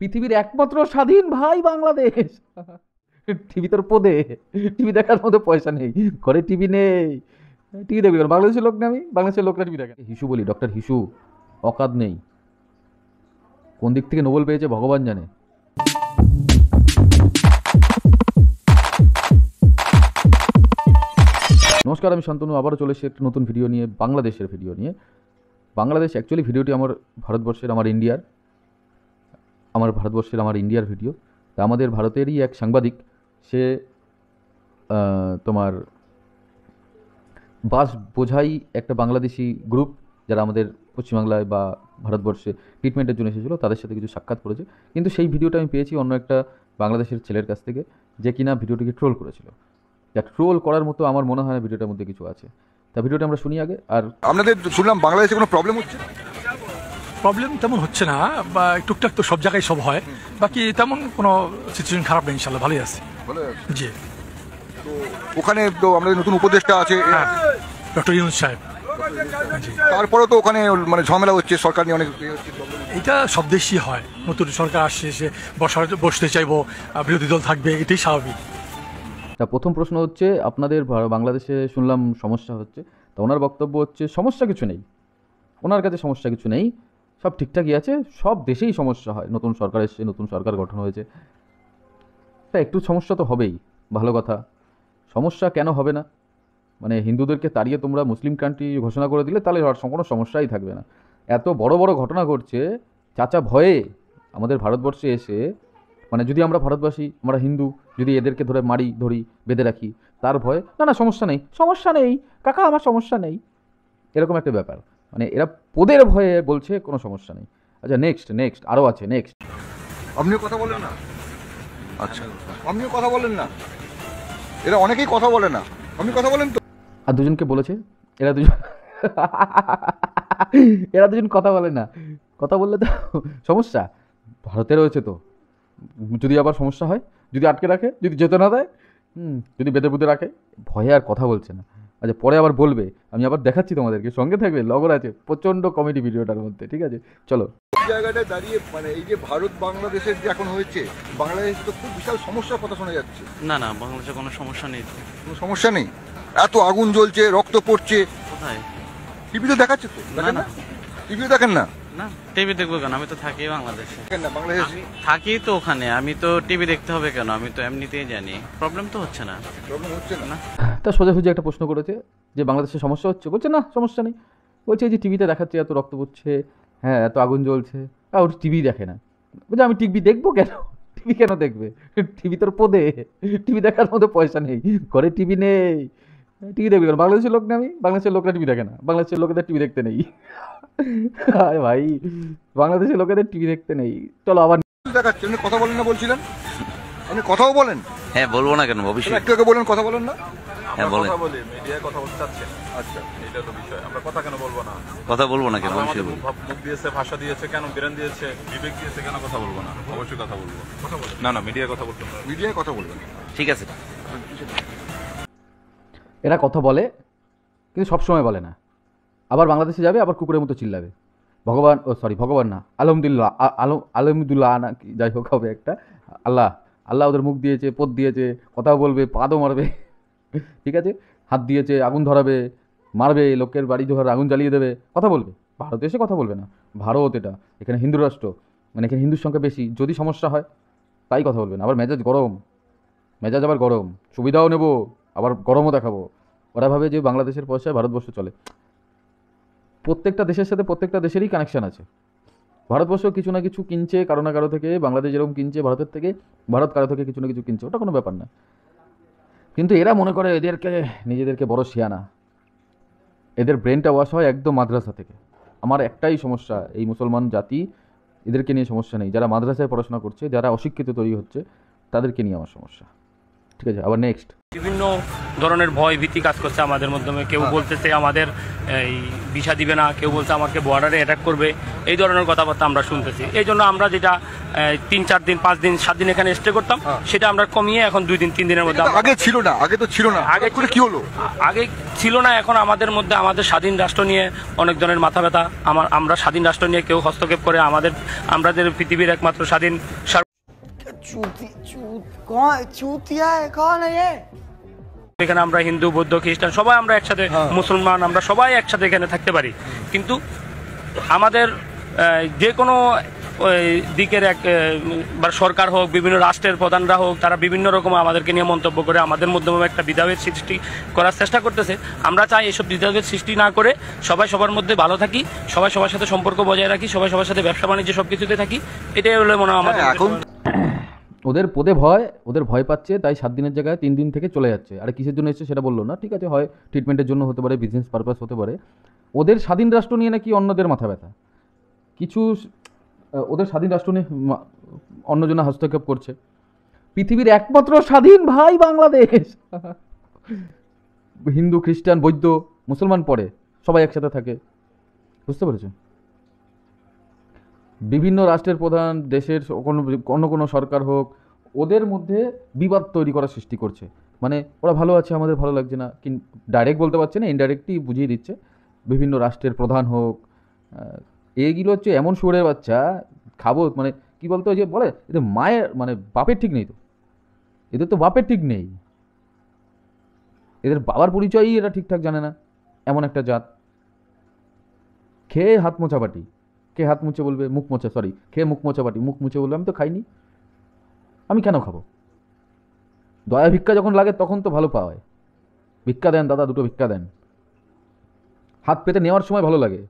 পৃথিবীর একমাত্র স্বাধীন ভাই বাংলাদেশ। টিভি তোর পোদে, টিভি দেখার মতো পয়সা নেই, ঘরে টিভি নেই, টিভি দেখবি কেন? বাংলাদেশের লোক না আমি, বাংলাদেশের লোকরা টিভি দেখে। হিসু বলি, ডক্টর হিসু, অকাদ নেই। কোন দিক থেকে নোবেল পেয়েছে ভগবান জানে। নমস্কার, আমি শান্তনু আবারও চলে এসেছি একটা নতুন ভিডিও নিয়ে, বাংলাদেশের ভিডিও নিয়ে। বাংলাদেশ অ্যাকচুয়ালি ভিডিওটি আমার ভারতবর্ষের, আমার ইন্ডিয়ার ভিডিও। তা আমাদের ভারতেরই এক সাংবাদিক, সে তোমার বাস বোঝাই একটা বাংলাদেশি গ্রুপ যারা আমাদের পশ্চিমবাংলায় বা ভারতবর্ষে ট্রিটমেন্টের জন্য এসেছিলো, তাদের সাথে কিছু সাক্ষাৎ করেছে। কিন্তু সেই ভিডিওটা আমি পেয়েছি অন্য একটা বাংলাদেশের ছেলের কাছ থেকে, যে কিনা ভিডিওটিকে ট্রোল করেছিল। যা ট্রোল করার মতো আমার মনে হয় না ভিডিওটার মধ্যে কিছু আছে। তা ভিডিওটা আমরা শুনি আগে। আর আপনাদের শুনলাম বাংলাদেশে কোনো প্রবলেম হচ্ছে? প্রবলেম তেমন হচ্ছে না, বা টুকটাক তো সব জায়গায় সব হয়, বাকি তেমন কোনো সিচুয়েশন খারাপ নেই, ইনশাল্লাহ ভালোই আছে। জি, তো ওখানে তো আমাদের নতুন উপদেষ্টা আছে, হ্যাঁ, ডক্টর ইউনূস সাহেব। তারপরেও তো ওখানে মানে ঝামেলা হচ্ছে, সরকার নিয়ে অনেক এটা সব দেশই হয়, নতুন সরকার আসছে, সে বসতে চাইবো, বিরোধী দল থাকবে, এটাই স্বাভাবিক। তা প্রথম প্রশ্ন হচ্ছে, আপনাদের বাংলাদেশে শুনলাম সমস্যা হচ্ছে। তা ওনার বক্তব্য হচ্ছে সমস্যা কিছু নেই, ওনার কাছে সমস্যা কিছু নেই, সব ঠিকঠাকই আছে। সব দেশেই সমস্যা হয়, নতুন সরকার এসছে, নতুন সরকার গঠন হয়েছে, তা একটু সমস্যা তো হবেই, ভালো কথা। সমস্যা কেন হবে না? মানে হিন্দুদেরকে তাড়িয়ে তোমরা মুসলিম কান্ট্রি ঘোষণা করে দিলে তাহলে আর কোনো সমস্যাই থাকবে না। এত বড় বড় ঘটনা ঘটছে, চাচা ভয়ে আমাদের ভারতবর্ষে এসে, মানে যদি আমরা ভারতবাসী, আমরা হিন্দু, যদি এদেরকে ধরি বেঁধে রাখি, তার ভয়ে না সমস্যা নেই কাকা, আমার সমস্যা নেই, এরকম একটা ব্যাপার। মানে এরা পোদের ভয়ে বলছে কোনো সমস্যা নেই। আচ্ছা, নেক্সট আরও আছে, নেক্সট। আপনিও কথা বলেন না? আচ্ছা, আপনিও কথা বলেন না? এরা অনেকেই কথা বলে না, আপনি কথা বলেন তো? আর দুজনকে বলেছে, এরা দুজন কথা বলে না। কথা বললে তো সমস্যা, ভারতে রয়েছে তো, যদি আবার সমস্যা হয়, যদি আটকে রাখে, যদি যেতে না দেয়, যদি বেঁধে বুধে রাখে, ভয়ে আর কথা বলছে না। আচ্ছা, পরে আবার বলবে, আমি আবার দেখাচ্ছি তোমাদেরকে, সঙ্গে থাকবে, লগর আছে, প্রচণ্ড কমেডি ভিডিওটার মধ্যে। ঠিক আছে, চলো। এই জায়গাটায় দাঁড়িয়ে মানে এই যে ভারত বাংলাদেশের যে এখন হয়েছে, বাংলাদেশে তো খুব বিশাল সমস্যার কথা শোনা যাচ্ছে। না না, বাংলাদেশে কোনো সমস্যা নেই। কোনো সমস্যা নেই? এত আগুন জ্বলছে, রক্ত পড়ছে, কোথায়? টিভিতে দেখাচ্ছে তো, দেখেন না? টিভিতে দেখেন না? না, টিভি দেখবো কেন? আমি তো থাকি বাংলাদেশে। দেখেন না বাংলাদেশ? আমি থাকি তো ওখানে, আমি তো টিভি দেখতে হবে কেন? আমি তো এমনিতেই জানি, প্রবলেম তো হচ্ছে না। প্রবলেম হচ্ছে না? তা সোজাসুজি একটা প্রশ্ন করেছে যে বাংলাদেশে সমস্যা হচ্ছে, বলছে না সমস্যা নেই। বলছে এই যে টিভিতে দেখাচ্ছে এত রক্ত পড়ছে, হ্যাঁ এত আগুন জ্বলছে, আর ওর টিভি দেখে না। বলছে আমি টিভি দেখবো কেন? টিভি কেন দেখবে? টিভি তোর পোদে, টিভি দেখার মতো পয়সা নেই, ঘরে টিভি নেই, টিভি দেখবি কেন? বাংলাদেশের লোক না আমি, বাংলাদেশের লোকরা টিভি দেখে না, বাংলাদেশের লোকেদের টিভি দেখতে নেই। আরে ভাই, বাংলাদেশের লোকেদের টিভি দেখতে নেই। চলো আবার দেখাচ্ছে, আপনি কথা বলেন না বলছিলেন, আপনি কথাও বলেন? হ্যাঁ, বলবো না কেন? অবশ্যই একটু আগে বলেন কথা বলেন না। হ্যাঁ বলেন। কথা বলি, মিডিয়ায় কথা বলতে চাচ্ছেন? আচ্ছা, এটা তো বিষয়, আমরা কথা কেন বলবো না? কথা বলবো না কেন? আল্লাহ অবশ্যই আমাদের বলবো। মুখ দিয়েছে, ভাষা দিয়েছে, কেন জ্ঞান দিয়েছে, বিবেক দিয়েছে, কেন কথা বলবো না? অবশ্যই কথা বলবো। না না, মিডিয়ায় কথা বলতে হবে। মিডিয়ায় কথা বলবেন? ঠিক আছে। এরা কথা বলে, কিন্তু সবসময় বলে না। আবার বাংলাদেশে যাবে, আবার কুকুরের মতো চিল্লাবে, ভগবান না, আলহামদুলিল্লাহ না কি যাই হোক হবে একটা, আল্লাহ ওদের মুখ দিয়েছে, পথ দিয়েছে, কথাও বলবে, পাদও মারবে, ঠিক আছে, হাত দিয়েছে, আগুন ধরাবে, মারবে, লোকের বাড়ি ধরে আগুন জ্বালিয়ে দেবে, কথা বলবে। ভারতে এসে কথা বলবে না। ভারত এটা, এখানে হিন্দু রাষ্ট্র, মানে এখানে হিন্দুর সংখ্যা বেশি, যদি সমস্যা হয় তাই কথা বলবে না। আবার মেজাজ আবার গরম, সুবিধাও নেব, আবার গরমও দেখাবো। ওরা ভাবে যে বাংলাদেশের পয়সায় ভারতবর্ষ চলে। প্রত্যেকটা দেশের সাথে প্রত্যেকটা দেশেরই কানেকশান আছে। ভারতবর্ষ কিছু না কিছু কিনছে কারো না কারো থেকে, বাংলাদেশ যেরকম কিনছে ভারতের থেকে, ভারত কারো থেকে কিছু না কিছু কিনছে, ওটা কোনো ব্যাপার না। কিন্তু এরা মনে করে নিজেদেরকে বড় শিয়ানা। এদের ব্রেনটা ওয়াশ হয় একদম মাদ্রাসা থেকে। আমার একটাই সমস্যা, এই মুসলমান জাতি, এদেরকে নিয়ে সমস্যা নেই। যারা মাদ্রাসায় পড়াশোনা করছে, যারা অশিক্ষিত তৈরি হচ্ছে, তাদেরকে নিয়ে আমার সমস্যা। ঠিক আছে, আবার নেক্সট। বিভিন্ন ধরনের ভয় ভীতি কাজ করছে আমাদের মাধ্যমে। কেউ বলতেছে আমাদের এই ভিসা দিবে না, কেউ বলছে আমাকে বর্ডারে অ্যাটাক করবে, এই ধরনের কথাবার্তা আমরা শুনতেছি। এই জন্য আমরা যেটা 3-4 দিন 5 দিন 7 দিন এখানে স্টে করতাম, সেটা আমরা কমিয়ে এখন 2 দিন 3 দিনের মধ্যে। আগে ছিল না, আগে তো ছিল না, আগে করে কি হলো? আগে ছিল না, এখন আমাদের মধ্যে আমাদের স্বাধীন রাষ্ট্র নিয়ে অনেক ধরনের মাথা ব্যথা। আমরা স্বাধীন রাষ্ট্র নিয়ে কেউ হস্তক্ষেপ করে আমাদের পৃথিবীর একমাত্র স্বাধীন এখানে আমরা হিন্দু বৌদ্ধ খ্রিস্টান সবাই আমরা একসাথে, মুসলমান আমরা সবাই একসাথে এখানে থাকতে পারি। কিন্তু আমাদের যে কোনো দিকের সরকার হোক, বিভিন্ন রাষ্ট্রের প্রধানরা হোক, তারা বিভিন্ন রকম আমাদেরকে নিয়ে মন্তব্য করে আমাদের মধ্যে একটা বিধাভেদ সৃষ্টি করার চেষ্টা করতেছে। আমরা চাই এসব বিধাভেদ সৃষ্টি না করে সবাই সবার মধ্যে ভালো থাকি, সবাই সবার সাথে সম্পর্ক বজায় রাখি, সবাই সবার সাথে ব্যবসা বাণিজ্য সবকিছুতে থাকি। এটাই হলো মনে হয় আমাদের। এখন ওদের ভয় পাচ্ছে, তাই 7 দিনের জায়গায় 3 দিন থেকে চলে যাচ্ছে। আর কিসের জন্য এসছে সেটা বললো না, ঠিক আছে, হয় ট্রিটমেন্টের জন্য হতে পারে, বিজনেস পারপাস হতে পারে। ওদের স্বাধীন রাষ্ট্র নিয়ে নাকি অন্যদের মাথা ব্যথা, ওদের স্বাধীন রাষ্ট্র নিয়ে অন্যজনে হস্তক্ষেপ করছে। পৃথিবীর একমাত্র স্বাধীন ভাই বাংলাদেশ, হিন্দু খ্রিস্টান বৌদ্ধ মুসলমান পড়ে সবাই একসাথে থাকে, বুঝতে পেরেছো? বিভিন্ন রাষ্ট্রের প্রধান, দেশের অন্য কোনো সরকার হোক, ওদের মধ্যে বিবাদ তৈরি করার সৃষ্টি করছে। মানে ওরা ভালো আছে, আমাদের ভালো লাগছে না, ডাইরেক্ট বলতে পারছে না, ইনডাইরেক্টলি বুঝিয়ে দিচ্ছে। বিভিন্ন রাষ্ট্রের প্রধান হোক, এইগুলো হচ্ছে এমন শুয়োরের বাচ্চা, খাবো মানে কি বলতো, ওই যে বলে এদের মায়ের মানে বাপের ঠিক নেই, তো এদের তো বাপের ঠিক নেই, এদের বাবার পরিচয়ই এরা ঠিকঠাক জানে না, এমন একটা জাত। খেয়ে হাত মোছাপাটি, কে হাত মুছে বলবে, মুখ মোছা, সরি, খেয়ে মুখ মোছাপাটি, মুখ মুছে বলবে আমি তো খাইনি, আমি কেন খাবো? দয়া ভিক্ষা যখন লাগে তখন তো ভালো পাওয়া হয়, ভিক্ষা দেন দাদা, 2টো ভিক্ষা দেন, হাত পেতে নেওয়ার সময় ভালো লাগে।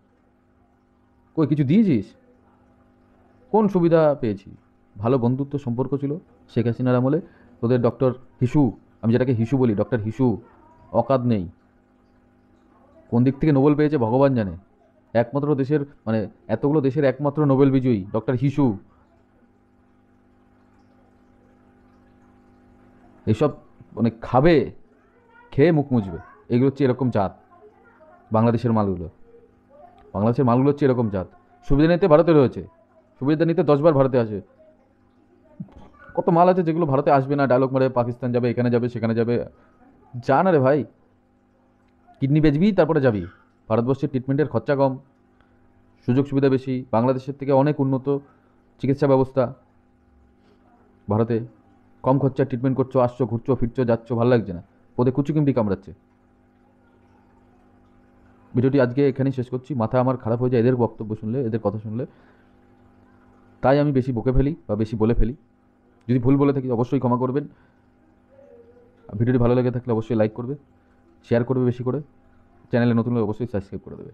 কই কিছু দিয়েছিস? কোন সুবিধা পেয়েছি? ভালো বন্ধুত্ব সম্পর্ক ছিল শেখ হাসিনার আমলে। তোদের ডক্টর হিসু, আমি যেটাকে হিসু বলি, ডক্টর হিসু অকাদ নেই, কোন দিক থেকে নোবেল পেয়েছে ভগবান জানে। একমাত্র দেশের মানে এতগুলো দেশের একমাত্র নোবেল বিজয়ী ডক্টর হিসু। এসব মানে খাবে, খেয়ে মুখ মুছবে, এগুলো হচ্ছে এরকম জাত। বাংলাদেশের মালগুলো হচ্ছে এরকম জাত। সুবিধা নিতে ভারতে রয়েছে, সুবিধা নিতে 10 বার ভারতে আসে। কত মাল আছে যেগুলো ভারতে আসবে না, ডায়লগ মারে পাকিস্তান যাবে, এখানে যাবে, সেখানে যাবে। যা না রে ভাই, কিডনি বেচবি তারপরে যাবি। ভারতবর্ষের ট্রিটমেন্টের খরচা কম, সুযোগ সুবিধা বেশি, বাংলাদেশের থেকে অনেক উন্নত চিকিৎসা ব্যবস্থা। ভারতে কম খরচা ট্রিটমেন্ট করছো, আসছো, ঘুরছো, ফিরছো, যাচ্ছ, ভালো লাগছে না, ওদের কুচুকিমটি কামড়াচ্ছে। ভিডিওটি আজকে এখানেই শেষ করছি। মাথা আমার খারাপ হয়ে যায় এদের বক্তব্য শুনলে, এদের কথা শুনলে, তাই আমি বেশি বকে ফেলি বা বেশি বলে ফেলি। যদি ভুল বলে থাকি অবশ্যই ক্ষমা করবেন। ভিডিওটি ভালো লেগে থাকলে অবশ্যই লাইক করবে, শেয়ার করবে বেশি করে, চ্যানেলে নতুন হলে অবশ্যই সাবস্ক্রাইব করে দেবে।